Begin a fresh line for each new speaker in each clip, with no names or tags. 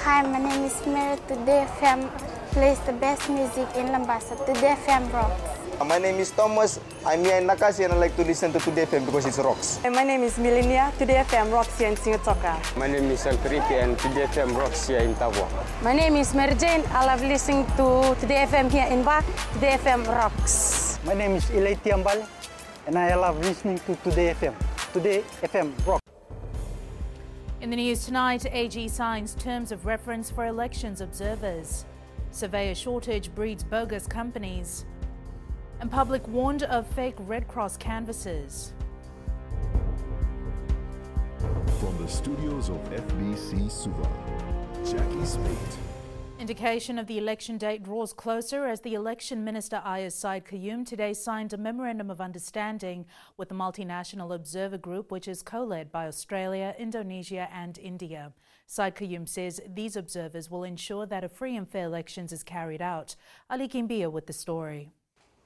Hi, my name is Mary. Today FM plays the best music in Lambasa. Today FM rocks.
My name is Thomas. I'm here in Nakasi and I like to listen to Today FM because it rocks.
My name is Milenia. Today FM rocks here in Singatoka.
My name is Alperiki and Today FM rocks here in Tavua.
My name is Mary Jane. I love listening to Today FM here in Bach. Today FM rocks.
My name is Ilay Tiambal and I love listening to Today FM. Today FM rocks.
In the news tonight, AG signs terms of reference for elections observers. Surveyor shortage breeds bogus companies. And public warned of fake Red Cross canvases.
From the studios of FBC Suva, Jackie Spate.
Indication of the election date draws closer as the Election Minister Ayaz Said Qayyum today signed a memorandum of understanding with the Multinational Observer Group, which is co-led by Australia, Indonesia and India. Said Qayyum says these observers will ensure that a free and fair elections is carried out. Ali Kimbia with the story.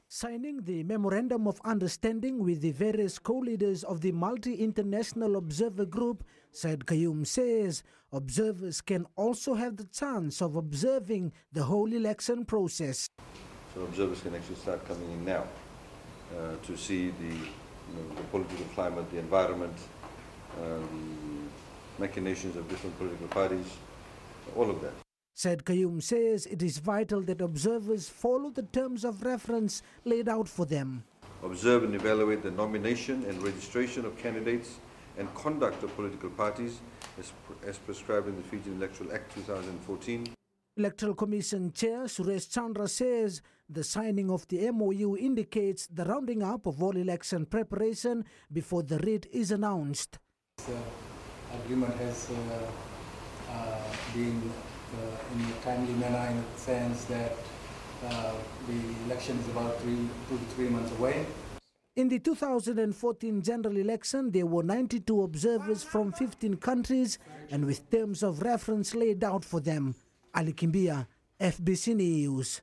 Signing the Memorandum of Understanding with the various co-leaders of the Multi-International Observer Group, Said Qayyum says observers can also have the chance of observing the whole election process.
So observers can actually start coming in now to see the political climate, the environment, the machinations of different political parties, all of that.
Said Qayyum says it is vital that observers follow the terms of reference laid out for them.
Observe and evaluate the nomination and registration of candidates and conduct of political parties as prescribed in the Fijian Electoral Act 2014.
Electoral Commission Chair Suresh Chandra says the signing of the MOU indicates the rounding up of all election preparation before the writ is announced.
This agreement has been in a timely manner in the sense that the election is about 2 to 3 months away.
In the 2014 general election, there were 92 observers from 15 countries and with terms of reference laid out for them. Ali Kimbia, FBC News.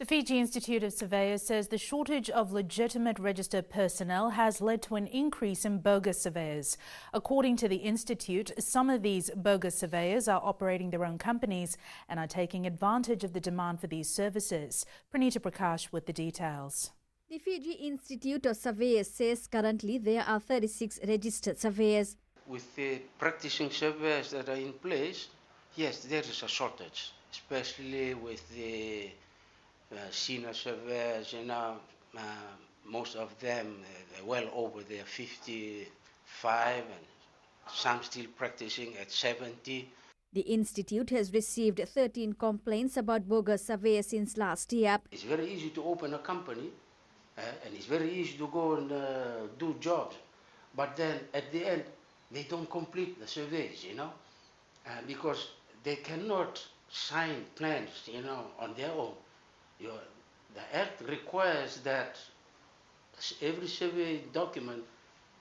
The Fiji Institute of Surveyors says the shortage of legitimate registered personnel has led to an increase in bogus surveyors. According to the Institute, some of these bogus surveyors are operating their own companies and are taking advantage of the demand for these services. Pranita Prakash with the details.
The Fiji Institute of Surveyors says currently there are 36 registered surveyors.
With the practicing surveyors that are in place, yes, there is a shortage, especially with the senior surveyors, most of them they're well over their 55 and some still practicing at 70.
The institute has received 13 complaints about bogus surveyors since last year.
It's very easy to open a company and it's very easy to go and do jobs, but then at the end they don't complete the surveys, because they cannot sign plans, on their own. The Act requires that every survey document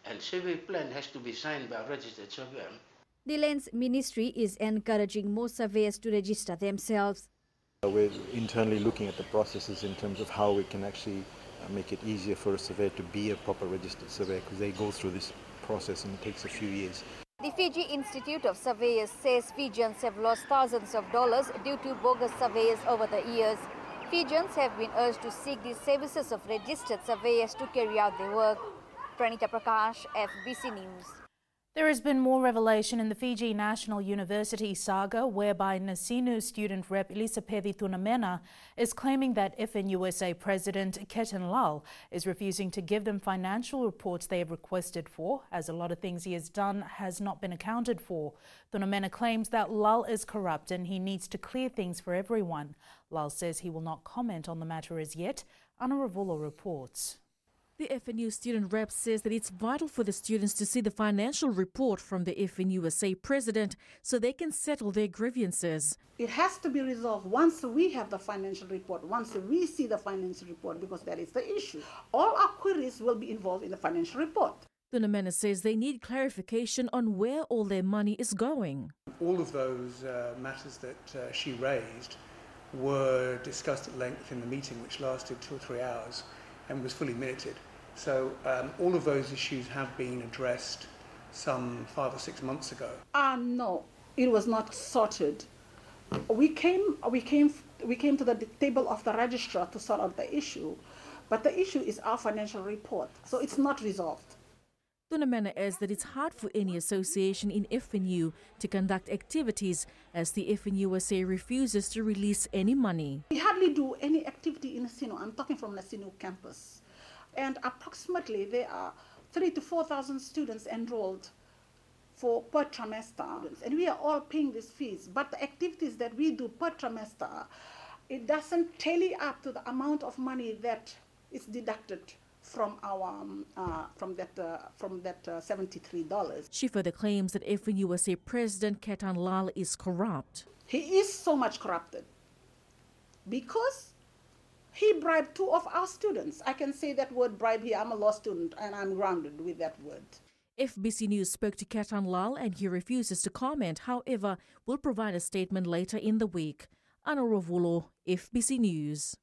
and survey plan has to be signed by a registered surveyor.
The Lands Ministry is encouraging more surveyors to register themselves.
We're internally looking at the processes in terms of how we can actually make it easier for a surveyor to be a proper registered surveyor, because they go through this process and it takes a few years.
The Fiji Institute of Surveyors says Fijians have lost thousands of dollars due to bogus surveyors over the years. Fijians have been urged to seek the services of registered surveyors to carry out their work. Pranita Prakash, FBC News.
There has been more revelation in the Fiji National University saga, whereby Nasinu student rep Elisapethi Tunamena is claiming that FNUSA President Ketan Lal is refusing to give them financial reports they have requested for, as a lot of things he has done has not been accounted for. Tunamena claims that Lal is corrupt and he needs to clear things for everyone. Lal says he will not comment on the matter as yet. Anna Ravula reports.
The FNU student rep says that it's vital for the students to see the financial report from the FNUSA president so they can settle their grievances.
It has to be resolved once we have the financial report, once we see the financial report, because that is the issue. All our queries will be involved in the financial report.
Tunamena says they need clarification on where all their money is going.
All of those matters that she raised were discussed at length in the meeting, which lasted 2 or 3 hours and was fully minuted. So all of those issues have been addressed some 5 or 6 months ago.
No, it was not sorted. We came to the table of the registrar to sort out the issue, but the issue is our financial report, so it's not resolved.
Thunamena adds that it's hard for any association in FNU to conduct activities as the FNUSA refuses to release any money.
We hardly do any activity in Nasino. I'm talking from Nasino campus. And approximately there are 3,000 to 4,000 students enrolled per trimester. And we are all paying these fees. But the activities that we do per trimester, it doesn't tally up to the amount of money that is deducted from our from that $73.
She further claims that FNUSA President Ketan Lal is corrupt.
He is so much corrupted because he bribed 2 of our students. I can say that word bribe here. I'm a law student and I'm grounded with that word.
FBC News spoke to Ketan Lal and he refuses to comment. However, will provide a statement later in the week. Ana Rovulo, FBC News.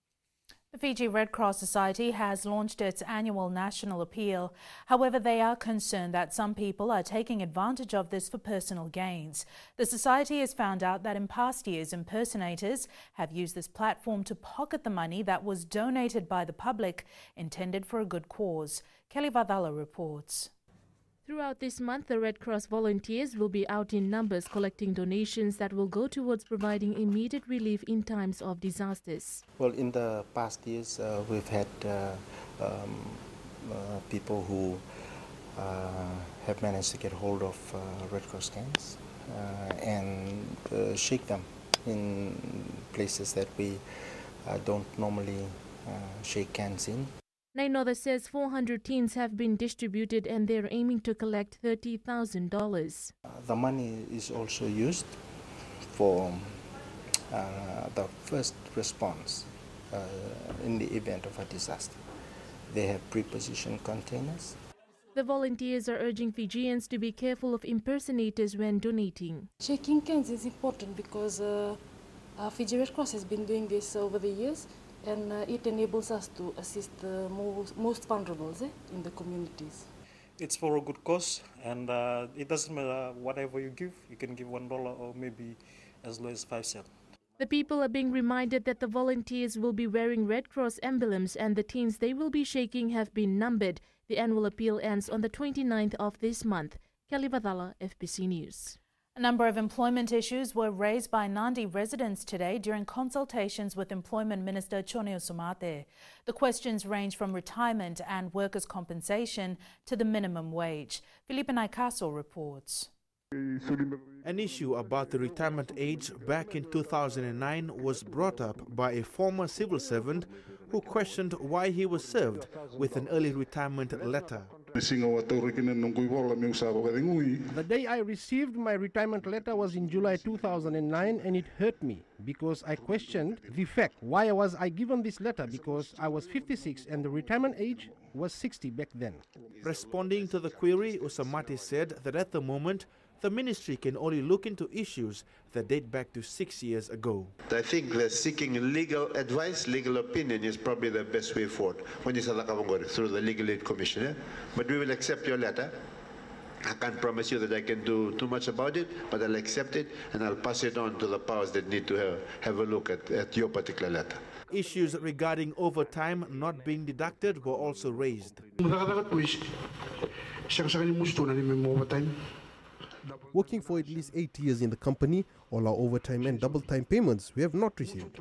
The Fiji Red Cross Society has launched its annual national appeal. However, they are concerned that some people are taking advantage of this for personal gains. The society has found out that in past years, impersonators have used this platform to pocket the money that was donated by the public, intended for a good cause. Kelly Vadala reports.
Throughout this month, the Red Cross volunteers will be out in numbers collecting donations that will go towards providing immediate relief in times of disasters.
Well, in the past years, we've had people who have managed to get hold of Red Cross cans and shake them in places that we don't normally shake cans in.
Nainoda says 400 tins have been distributed and they're aiming to collect $30,000.
The money is also used for the first response in the event of a disaster. They have pre-positioned containers.
The volunteers are urging Fijians to be careful of impersonators when donating.
Shaking cans is important because Fiji Red Cross has been doing this over the years. And it enables us to assist the most vulnerable in the communities.
It's for a good cause, and it doesn't matter whatever you give. You can give $1 or maybe as low as 5 cents.
The people are being reminded that the volunteers will be wearing Red Cross emblems and the tins they will be shaking have been numbered. The annual appeal ends on the 29th of this month. Kelly Vadala, FBC News.
A number of employment issues were raised by Nandi residents today during consultations with Employment Minister Choneo Somate. The questions range from retirement and workers' compensation to the minimum wage. Felipe Naikaso reports.
An issue about the retirement age back in 2009 was brought up by a former civil servant who questioned why he was served with an early retirement letter.
The day I received my retirement letter was in July 2009, and it hurt me because I questioned the fact. Why was I given this letter? Because I was 56 and the retirement age was 60 back then.
Responding to the query, Usamati said that at the moment, the ministry can only look into issues that date back to 6 years ago.
I think that seeking legal advice, legal opinion is probably the best way forward when you through the Legal Aid Commission. But we will accept your letter. I can't promise you that I can do too much about it, but I'll accept it and I'll pass it on to the powers that need to have a look at your particular letter.
Issues regarding overtime not being deducted were also raised.
Working for at least 8 years in the company, all our overtime and double time payments we have not received.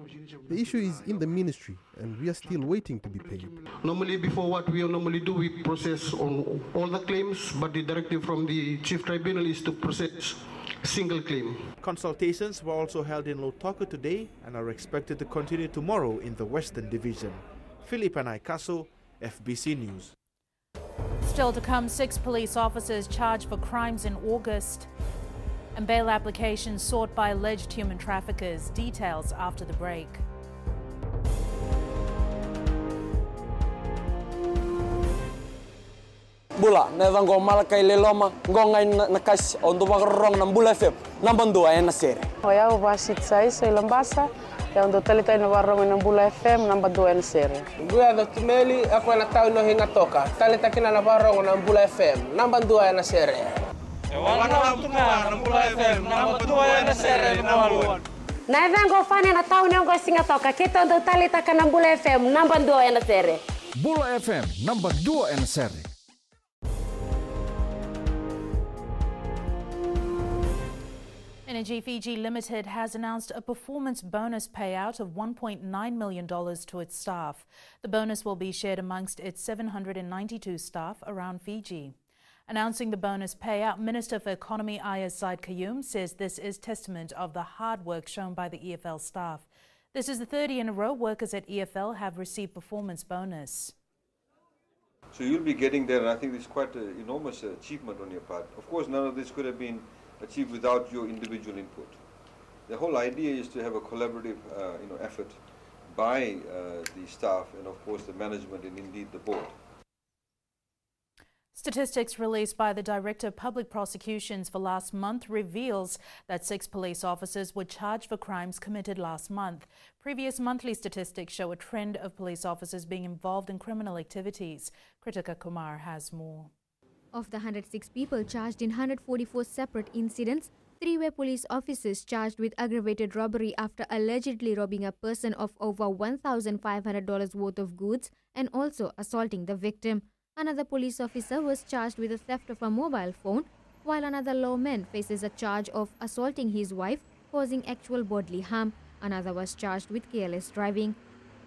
The issue is in the ministry and we are still waiting to be paid.
Normally before what we normally do, we process on all the claims, but the directive from the Chief Tribunal is to process a single claim.
Consultations were also held in Lautoka today and are expected to continue tomorrow in the Western Division. Felipe Naikaso, FBC News.
Still to come, 6 police officers charged for crimes in August and bail applications sought by alleged human traffickers. Details after the break.
Bula, nevang go malakay leloma, ngongai nakas onto magrong ng Bula FM, nambandua na sere.
Hoya ubasit sai sa Lambasa, ya onto talita na warong ng Bula FM, nambandua na sere.
Guya do tumeli ako na tao no hinga toka, talita kina na warong ng Bula FM, nambandua na sere.
Naivengo fani na tau niongo singatoka kito ndo talita kana Bula FM namba 2 na sere.
Bula FM namba 2 na sere.
Energy Fiji Limited has announced a performance bonus payout of $1.9 million to its staff. The bonus will be shared amongst its 792 staff around Fiji. Announcing the bonus payout, Minister for Economy Ayaz Said Qayyum says this is testament of the hard work shown by the EFL staff. This is the third year in a row workers at EFL have received performance bonus.
So you'll be getting there, and I think it's quite an enormous achievement on your part. Of course, none of this could have been achieved without your individual input. The whole idea is to have a collaborative effort by the staff and of course the management and indeed the board.
Statistics released by the Director of Public Prosecutions for last month reveals that 6 police officers were charged for crimes committed last month. Previous monthly statistics show a trend of police officers being involved in criminal activities. Kritika Kumar has more.
Of the 106 people charged in 144 separate incidents, 3 were police officers charged with aggravated robbery after allegedly robbing a person of over $1,500 worth of goods and also assaulting the victim. Another police officer was charged with the theft of a mobile phone, while another lawman faces a charge of assaulting his wife, causing actual bodily harm. Another was charged with careless driving.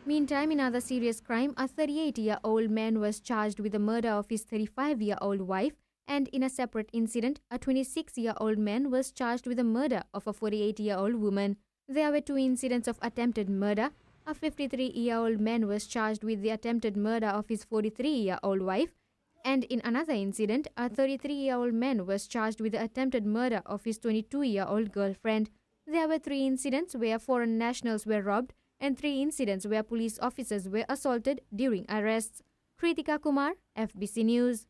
Meantime, in another serious crime, a 38-year-old man was charged with the murder of his 35-year-old wife, and in a separate incident, a 26-year-old man was charged with the murder of a 48-year-old woman. There were 2 incidents of attempted murder. A 53-year-old man was charged with the attempted murder of his 43-year-old wife, and in another incident, a 33-year-old man was charged with the attempted murder of his 22-year-old girlfriend. There were 3 incidents where foreign nationals were robbed, and 3 incidents where police officers were assaulted during arrests. Kritika Kumar, FBC News.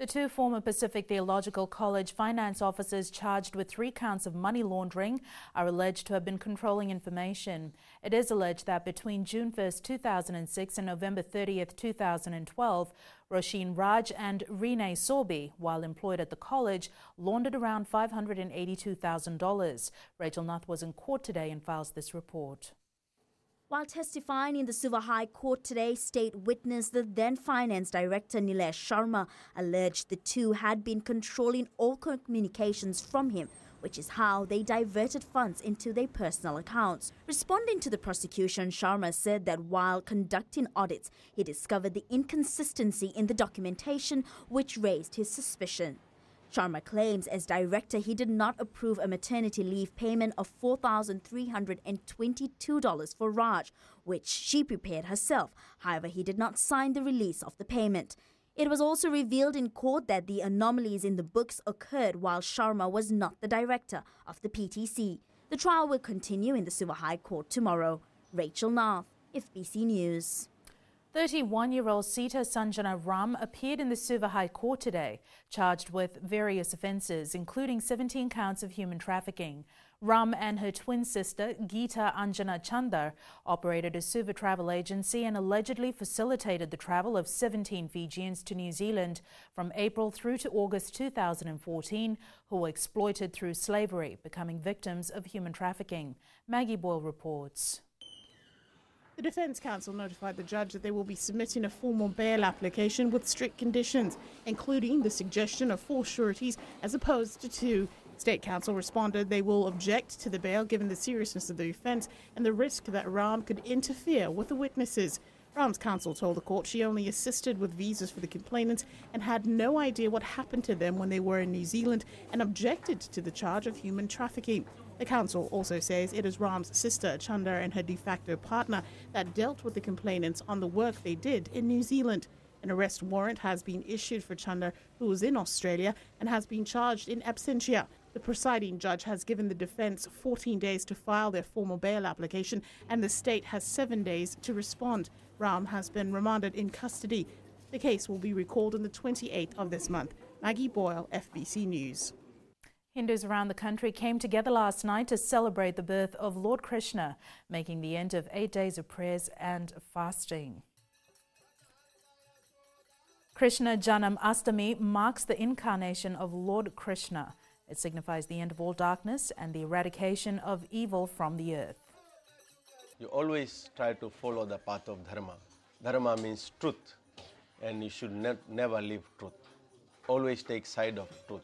The 2 former Pacific Theological College finance officers charged with 3 counts of money laundering are alleged to have been controlling information. It is alleged that between June 1, 2006 and November 30, 2012, Roshin Raj and Renee Sorby, while employed at the college, laundered around $582,000. Rachel Nath was in court today and files this report.
While testifying in the Suva High Court today, state witness the then Finance Director Nilesh Sharma alleged the 2 had been controlling all communications from him, which is how they diverted funds into their personal accounts. Responding to the prosecution, Sharma said that while conducting audits, he discovered the inconsistency in the documentation, which raised his suspicion. Sharma claims as director he did not approve a maternity leave payment of $4,322 for Raj, which she prepared herself. However, he did not sign the release of the payment. It was also revealed in court that the anomalies in the books occurred while Sharma was not the director of the PTC. The trial will continue in the Suva High Court tomorrow. Rachel Nath, FBC News.
31-year-old Sita Sanjana Ram appeared in the Suva High Court today, charged with various offences, including 17 counts of human trafficking. Ram and her twin sister, Geeta Anjana Chandar, operated a Suva travel agency and allegedly facilitated the travel of 17 Fijians to New Zealand from April through to August 2014, who were exploited through slavery, becoming victims of human trafficking. Maggie Boyle reports.
The Defence Counsel notified the judge that they will be submitting a formal bail application with strict conditions, including the suggestion of 4 sureties as opposed to 2. State Counsel responded they will object to the bail given the seriousness of the offence and the risk that Ram could interfere with the witnesses. Ram's counsel told the court she only assisted with visas for the complainants and had no idea what happened to them when they were in New Zealand and objected to the charge of human trafficking. The counsel also says it is Ram's sister, Chandar, and her de facto partner that dealt with the complainants on the work they did in New Zealand. An arrest warrant has been issued for Chandar, who was in Australia and has been charged in absentia. The presiding judge has given the defence 14 days to file their formal bail application, and the state has 7 days to respond. Ram has been remanded in custody. The case will be recalled on the 28th of this month. Maggie Boyle, FBC News.
Hindus around the country came together last night to celebrate the birth of Lord Krishna, making the end of 8 days of prayers and fasting. Krishna Janam Astami marks the incarnation of Lord Krishna. It signifies the end of all darkness and the eradication of evil from the earth.
You always try to follow the path of Dharma. Dharma means truth, and you should never leave truth. Always take side of truth.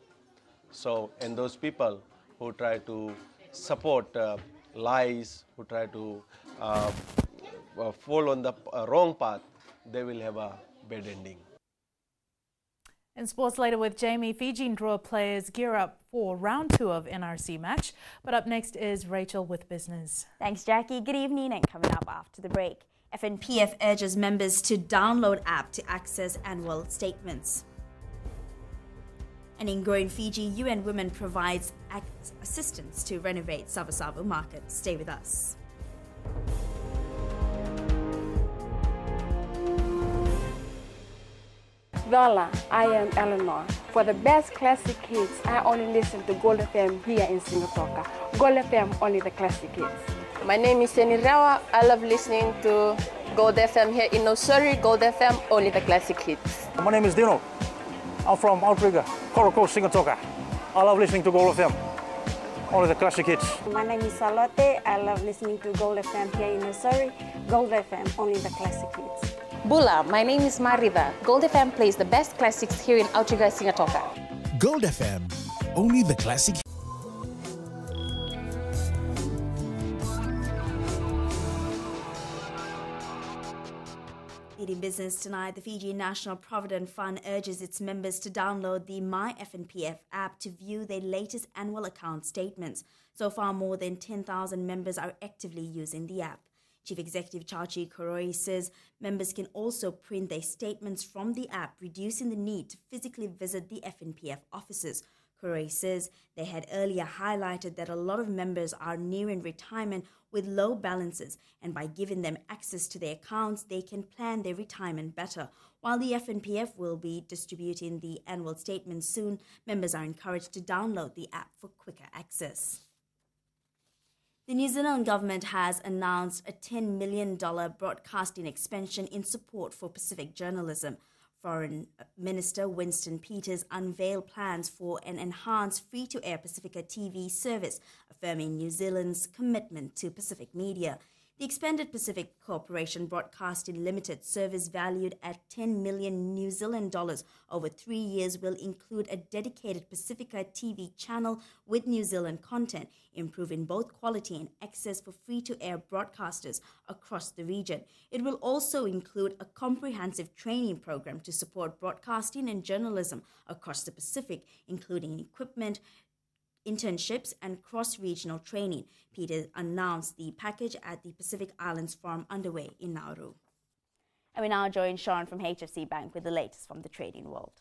So, and those people who try to support lies, who try to fall on the wrong path, they will have a bad ending.
In sports later with Jamie, Fijian draw players gear up for round 2 of NRC match. But up next is Rachel with business.
Thanks, Jackie. Good evening, and coming up after the break, FNPF urges members to download app to access annual statements. And in growing Fiji, UN Women provides assistance to renovate Savasavu Market. Stay with us.
Lola, I am Eleanor. For the best classic hits, I only listen to Gold FM here in Singapore. Gold FM, only the classic hits.
My name is Seni Rawa. I love listening to Gold FM here in Nosuri. Gold FM, only the classic hits.
My name is Dino. I'm from Outrigger, Coral Coast, Singatoka. I love listening to Gold FM, only the classic hits.
My name is Salote. I love listening to Gold FM here in Nosuri. Gold FM, only the classic hits.
Bula, my name is Marida. Gold FM plays the best classics here in Outrigger, Singatoka.
Gold FM, only the classic.
In business tonight, the Fiji National Provident Fund urges its members to download the My FNPF app to view their latest annual account statements. So far, more than 10,000 members are actively using the app. Chief Executive Chachi Koroi says members can also print their statements from the app, reducing the need to physically visit the FNPF offices. Koroi says they had earlier highlighted that a lot of members are nearing retirement with low balances, and by giving them access to their accounts, they can plan their retirement better. While the FNPF will be distributing the annual statement soon, members are encouraged to download the app for quicker access. The New Zealand government has announced a $10 million broadcasting expansion in support for Pacific journalism. Foreign Minister Winston Peters unveiled plans for an enhanced free-to-air Pacifica TV service, affirming New Zealand's commitment to Pacific media. The expanded Pacific Corporation Broadcasting Limited service, valued at 10 million New Zealand dollars over 3 years, will include a dedicated Pacifica TV channel with New Zealand content, improving both quality and access for free-to-air broadcasters across the region. It will also include a comprehensive training program to support broadcasting and journalism across the Pacific, including equipment, internships and cross-regional training. Peters announced the package at the Pacific Islands Forum underway in Nauru. And we now join Sean from HFC Bank with the latest from the trading world.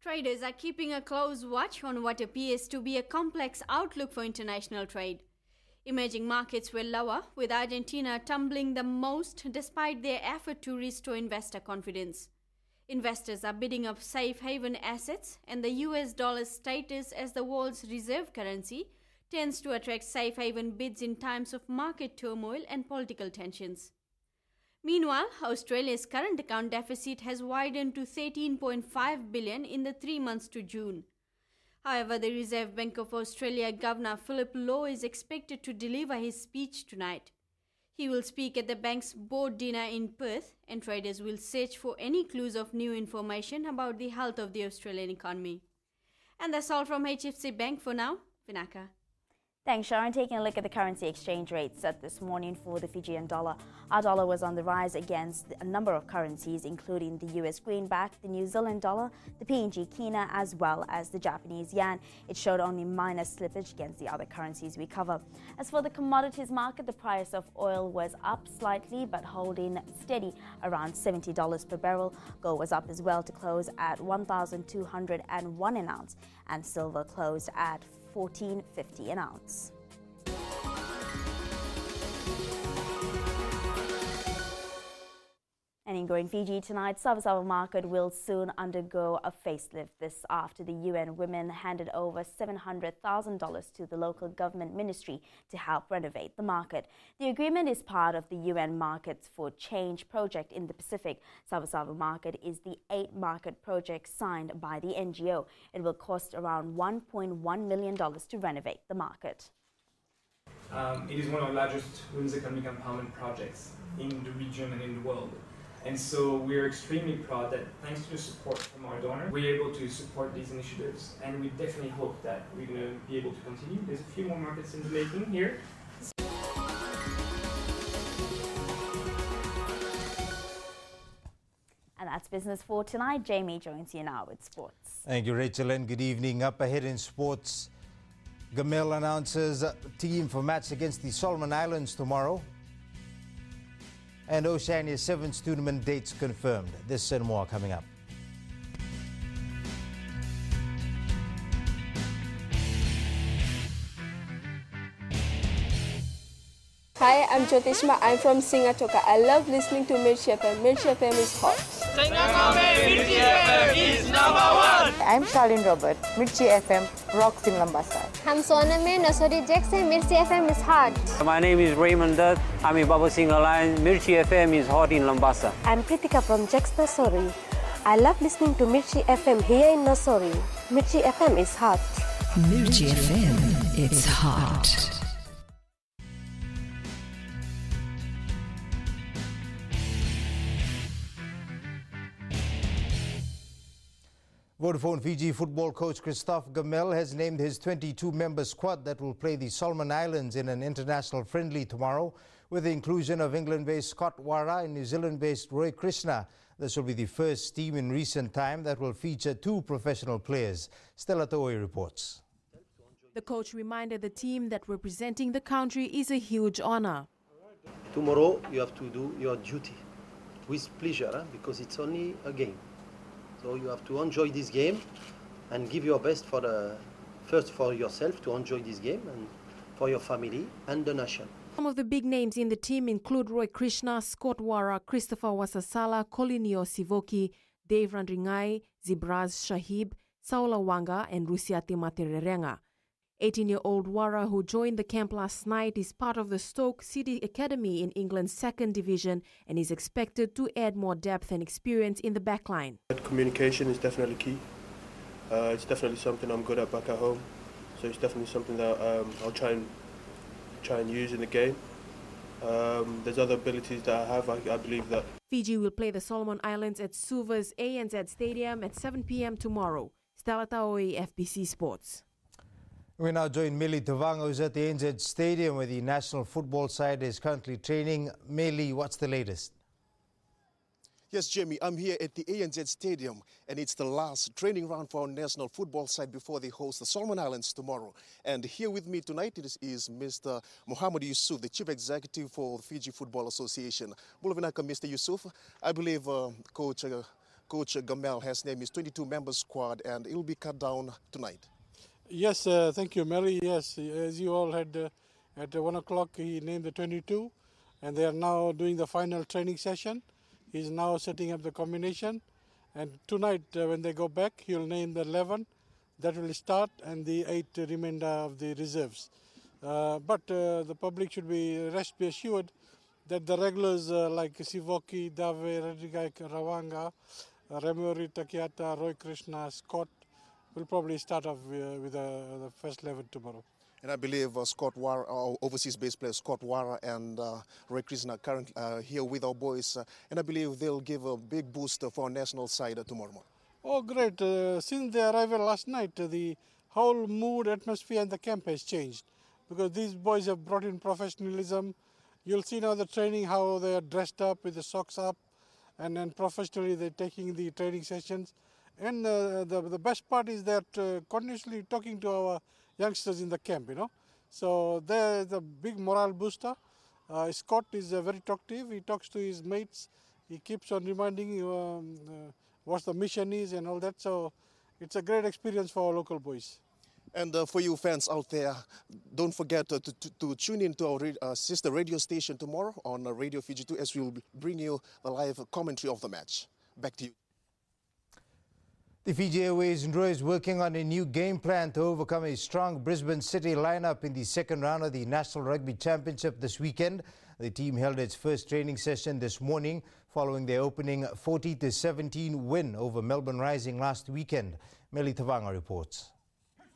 Traders are keeping a close watch on what appears to be a complex outlook for international trade. Emerging markets were lower, with Argentina tumbling the most despite their effort to restore investor confidence. Investors are bidding up safe haven assets, and the US dollar's status as the world's reserve currency tends to attract safe haven bids in times of market turmoil and political tensions. Meanwhile, Australia's current account deficit has widened to $13.5 billion in the 3 months to June. However, the Reserve Bank of Australia Governor Philip Lowe is expected to deliver his speech tonight. He will speak at the bank's board dinner in Perth, and traders will search for any clues of new information about the health of the Australian economy. And that's all from HFC Bank for now. Vinaka.
Thanks, Sharon. Taking a look at the currency exchange rate set this morning for the Fijian dollar. Our dollar was on the rise against a number of currencies, including the US greenback, the New Zealand dollar, the PNG kina, as well as the Japanese yen. It showed only minor slippage against the other currencies we cover. As for the commodities market, the price of oil was up slightly, but holding steady around $70 per barrel. Gold was up as well to close at $1,201 an ounce, and silver closed at $14.50 an ounce. And in Growing Fiji tonight, Sabah Market will soon undergo a facelift. This after the UN Women handed over $700,000 to the local government ministry to help renovate the market. The agreement is part of the UN Markets for Change project in the Pacific. Sabah Market is the 8th market project signed by the NGO. It will cost around $1.1 million to renovate the market.
It is one of the largest women's economic empowerment projects in the region and in the world. And so we're extremely proud that thanks to the support from our donor, we're able to support these initiatives, and we definitely hope that we're going to be able to continue. There's a few more markets in the making here.
And that's business for tonight. Jamie joins you now with sports.
Thank you, Rachel, and good evening. Up ahead in sports, Gamel announces a team for match against the Solomon Islands tomorrow. And Oceania Sevens tournament dates confirmed. This and more coming up.
Hi, I'm Jyotishma. I'm from Singatoka. I love listening to Mirchi FM. Mirchi FM is hot.
Mirchi FM is #1.
I'm Charlene Robert. Mirchi FM rocks in Lambasa.
I'm Soname Nasori Jackson. Mirchi FM is hot.
My name is Raymond Dutt. I'm in Baba Singh Alliance. Mirchi FM is hot in Lambasa.
I'm Kritika from Jax Nasori. I love listening to Mirchi FM here in Nasori. Mirchi FM is hot.
Mirchi FM, it's hot.
Vodafone Fiji football coach Christophe Gamel has named his 22-member squad that will play the Solomon Islands in an international friendly tomorrow, with the inclusion of England-based Scott Wara and New Zealand-based Roy Krishna. This will be the first team in recent time that will feature 2 professional players. Stella Toei reports.
The coach reminded the team that representing the country is a huge honor.
Tomorrow you have to do your duty with pleasure, because it's only a game. So you have to enjoy this game and give your best first for yourself to enjoy this game, and for your family and the nation.
Some of the big names in the team include Roy Krishna, Scott Wara, Christopher Wasasala, Colinio Sivoki, Dave Randringai, Zibraz Shahib, Saula Wanga and Rusiati Matererenga. 18-year-old Wara, who joined the camp last night, is part of the Stoke City Academy in England's 2nd division and is expected to add more depth and experience in the backline.
Communication is definitely key. It's definitely something I'm good at back at home, so it's definitely something that I'll try and use in the game. There's other abilities that I have. I believe that
Fiji will play the Solomon Islands at Suva's ANZ Stadium at 7 p.m. tomorrow. Stella Taoi, FBC Sports.
We now join Meli Tavang, who's at the ANZ Stadium where the national football side is currently training. Meli, what's the latest?
Yes, Jamie, I'm here at the ANZ Stadium, and it's the last training round for our national football side before they host the Solomon Islands tomorrow. And here with me tonight is Mr. Mohamed Yusuf, the Chief Executive for the Fiji Football Association. Bulavinaka, Mr. Yusuf. I believe Coach Gamel has named his 22-member squad, and it will be cut down tonight.
Yes, thank you, Mary. Yes, as you all had at 1 o'clock, he named the 22, and they are now doing the final training session. He's now setting up the combination, and tonight when they go back, he'll name the 11 that will start and the 8 remainder of the reserves. But the public should be assured that the regulars like Sivoki, Dave, Redigai, Rawanga, Remori Takiata, Roy Krishna, Scott will probably start off with the first 11 tomorrow.
And I believe Scott Wara, our overseas-based player Scott Wara and Roy Krishna currently here with our boys, and I believe they'll give a big boost for our national side tomorrow morning.
Oh, great. Since their arrival last night, the whole mood, atmosphere in the camp has changed, because these boys have brought in professionalism. You'll see now the training, how they are dressed up with the socks up, and then professionally they're taking the training sessions. And the best part is that continuously talking to our youngsters in the camp, So there's a big morale booster. Scott is very talkative. He talks to his mates. He keeps on reminding you what the mission is and all that. So it's a great experience for our local boys.
And for you fans out there, don't forget to tune in to our sister radio station tomorrow on Radio Fiji 2 as we will bring you the live commentary of the match. Back to you.
The Fiji Airways Ndroa is working on a new game plan to overcome a strong Brisbane City lineup in the second round of the National Rugby Championship this weekend. The team held its first training session this morning following their opening 40-17 win over Melbourne Rising last weekend. Meli Tavanga reports.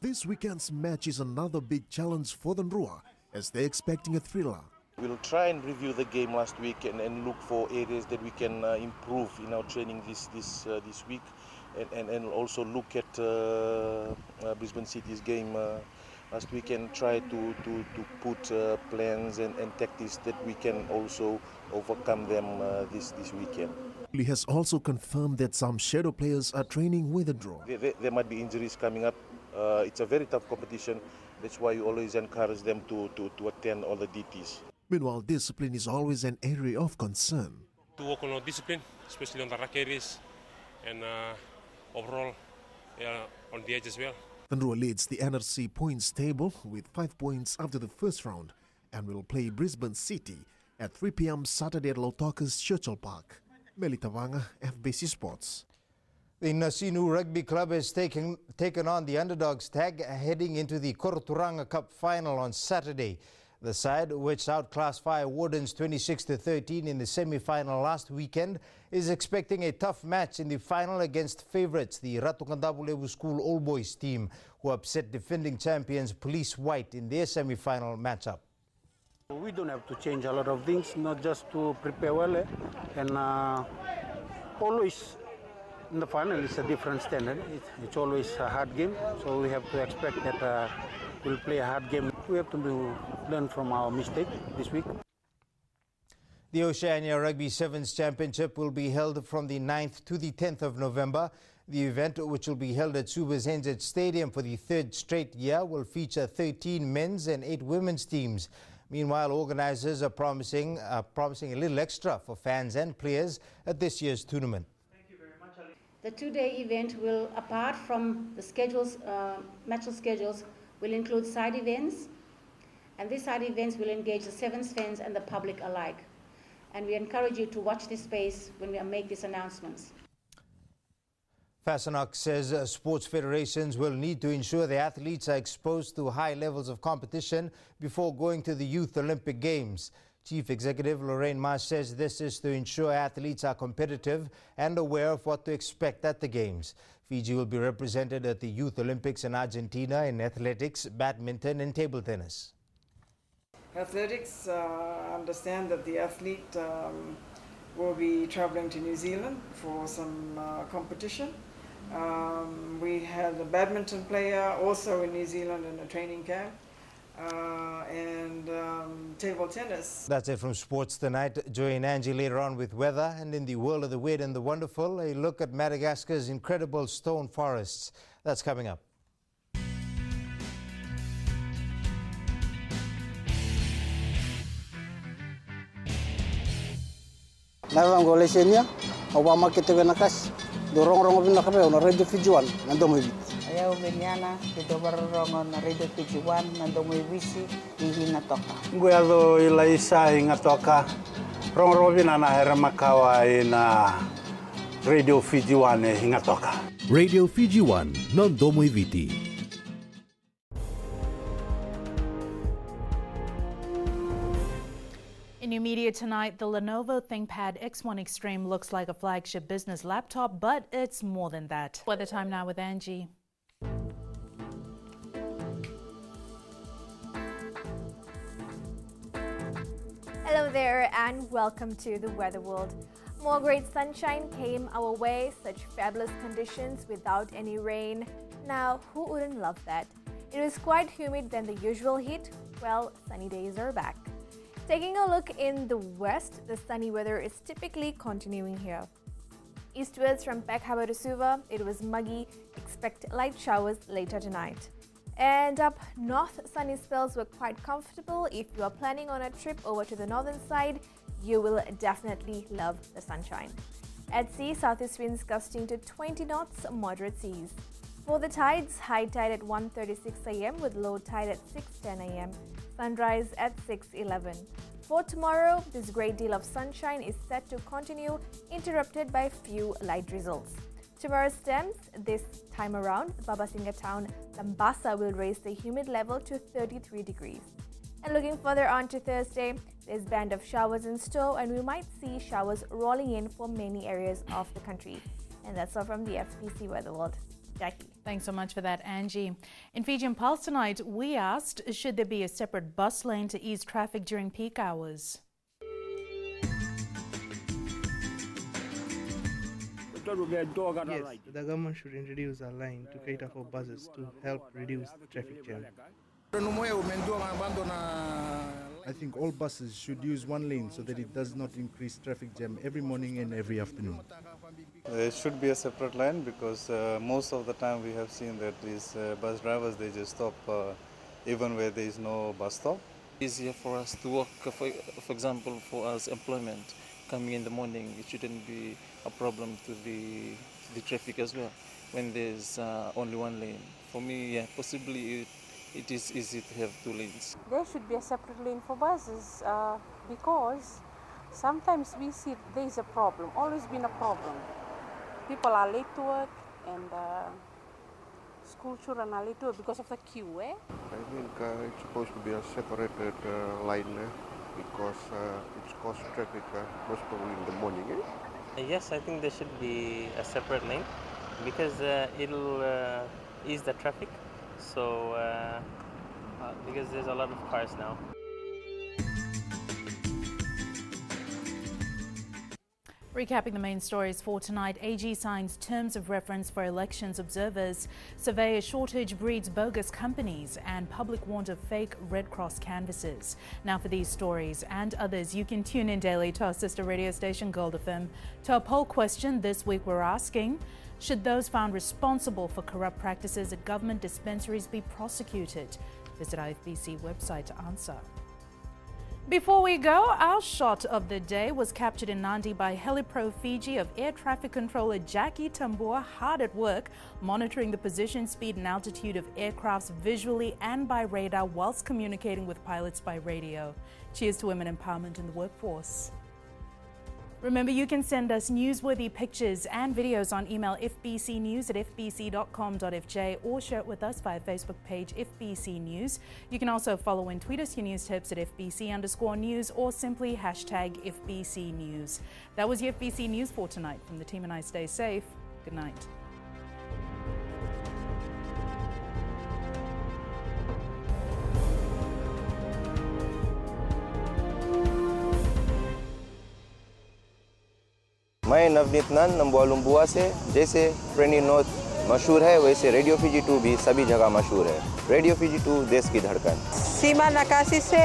This weekend's match is another big challenge for the Ndroa as they're expecting a thriller.
We'll try and review the game last week and look for areas that we can improve in our training this week. And also look at Brisbane City's game last week and try to put plans and tactics that we can also overcome them this weekend.
He has also confirmed that some shadow players are training with the Ndroa.
There might be injuries coming up. It's a very tough competition. That's why you always encourage them to attend all the DTs.
Meanwhile, discipline is always an area of concern.
To work on our discipline, especially on the ruck areas and overall, on the edge as well.
The Ndroa leads the NRC points table with 5 points after the first round and will play Brisbane City at 3 p.m. Saturday at Lautoka's Churchill Park. Meli Tavanga, FBC Sports.
The Nasinu Rugby Club has taken on the Underdogs tag heading into the Koroturanga Cup final on Saturday. The side, which outclassed Fire Wardens 26-13 in the semi-final last weekend, is expecting a tough match in the final against favourites, the Ratukandabulevu School All Boys team, who upset defending champions Police White in their semi-final matchup.
We don't have to change a lot of things, not just to prepare well, and always in the final it's a different standard. It's always a hard game, so we have to expect that we'll play a hard game. We have to learn from our mistake this week.
The Oceania Rugby Sevens Championship will be held from the 9th to the 10th of November. The event, which will be held at Subas Henzet Stadium for the third straight year, will feature 13 men's and 8 women's teams. Meanwhile, organisers are promising a little extra for fans and players at this year's tournament.
The two-day event will, apart from the schedules, match schedules, will include side events, and these side events will engage the Sevens fans and the public alike. And we encourage you to watch this space when we make these announcements.
Fasanok says sports federations will need to ensure the athletes are exposed to high levels of competition before going to the Youth Olympic Games. Chief Executive Lorraine Marsh says this is to ensure athletes are competitive and aware of what to expect at the Games. Fiji will be represented at the Youth Olympics in Argentina in athletics, badminton and table tennis.
Athletics, understand that the athlete will be traveling to New Zealand for some competition. We had a badminton player also in New Zealand in a training camp. And table tennis.
That's it from sports tonight. Join Angie later on with weather, and in the world of the weird and the wonderful, a look at Madagascar's incredible stone forests. That's coming up.
Obama Ketevenakas, the wrong of Nakabe on a Radio Fiji 1, and Domovi.
Ayaw Benyana, the Dobarong on a Radio Fiji 1, and Domovisi, Hinatoka.
Guelo Ilaisa Hingatoka, Rong Robinana Heramakawa in Radio Fiji 1, Hingatoka.
Radio Fiji 1, non Domoviti.
In new media tonight, the Lenovo ThinkPad X1 Extreme looks like a flagship business laptop, but it's more than that. Weather time now with Angie.
Hello there and welcome to the Weather World. More great sunshine came our way, such fabulous conditions without any rain. Now, who wouldn't love that? It was quite humid than the usual heat. Well, sunny days are back. Taking a look in the west, the sunny weather is typically continuing here. Eastwards from Peck Harbour to Suva, it was muggy. Expect light showers later tonight. And up north, sunny spells were quite comfortable. If you are planning on a trip over to the northern side, you will definitely love the sunshine. At sea, southeast winds gusting to 20 knots, moderate seas. For the tides, high tide at 1:36 a.m. with low tide at 6:10 a.m. Sunrise at 6:11. For tomorrow, this great deal of sunshine is set to continue, interrupted by few light drizzles. Tomorrow's temps, this time around, Babasinga town, Lambasa will raise the humid level to 33 degrees. And looking further on to Thursday, there's a band of showers in store and we might see showers rolling in for many areas of the country. And that's all from the FBC Weather World. Jackie.
Thanks so much for that, Angie. In Fijian Pulse tonight, we asked, should there be a separate bus lane to ease traffic during peak hours?
Yes, the government should introduce a line to cater for buses to help reduce the traffic jam.
I think all buses should use one lane so that it does not increase traffic jam every morning and every afternoon.
There should be a separate line because most of the time we have seen that these bus drivers, they just stop even where there is no bus stop.
Easier for us to work, for example, for us employment coming in the morning, it shouldn't be a problem to the traffic as well when there's only one lane. For me, yeah, possibly it is easy to have two lanes.
There should be a separate lane for buses because sometimes we see there is a problem, always been a problem. People are late to work and school children are late to work because of the queue.
I think it's supposed to be a separated line because it's cause traffic most probably in the morning.
Yes, I think there should be a separate lane because it'll ease the traffic. So, because there's a lot of cars now.
Recapping the main stories for tonight, AG signs terms of reference for elections observers, surveyor shortage breeds bogus companies, and public warned of fake Red Cross canvases. Now for these stories and others, you can tune in daily to our sister radio station Gold FM. To our poll question this week, we're asking, should those found responsible for corrupt practices at government dispensaries be prosecuted? Visit our FBC website to answer. Before we go, our shot of the day was captured in Nandi by HeliPro Fiji of air traffic controller Jackie Tambua, hard at work monitoring the position, speed and altitude of aircrafts visually and by radar whilst communicating with pilots by radio. Cheers to women empowerment in the workforce. Remember, you can send us newsworthy pictures and videos on email fbcnews@fbc.com.fj or share it with us via Facebook page FBC News. You can also follow and tweet us your news tips at FBC_news or simply hashtag FBC News. That was your FBC News for tonight. From the team and I, stay safe. Good night.
मैं नवनीत नंद नंबुआ लुम्बुआ से। जैसे trainee north मशहूर है वैसे radio Fiji 2 भी सभी जगह मशहूर है। रेडियो फीजी 2 देश की धड़कन।
सीमा नकाशी से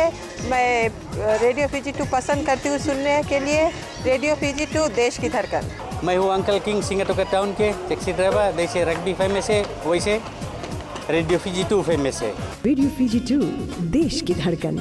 मैं रेडियो फीजी 2 पसंद करती हूँ सुनने के लिए। रेडियो फीजी 2 देश की धड़कन।
मैं हूँ अंकल किंग सिंगाटोका टाउन के टैक्सी ड्राइवर। जैसे रग्बी फेमस है वैसे रेडियो फीजी 2 फेमस है।
रेडियो फीजी 2 देश की धड़कन।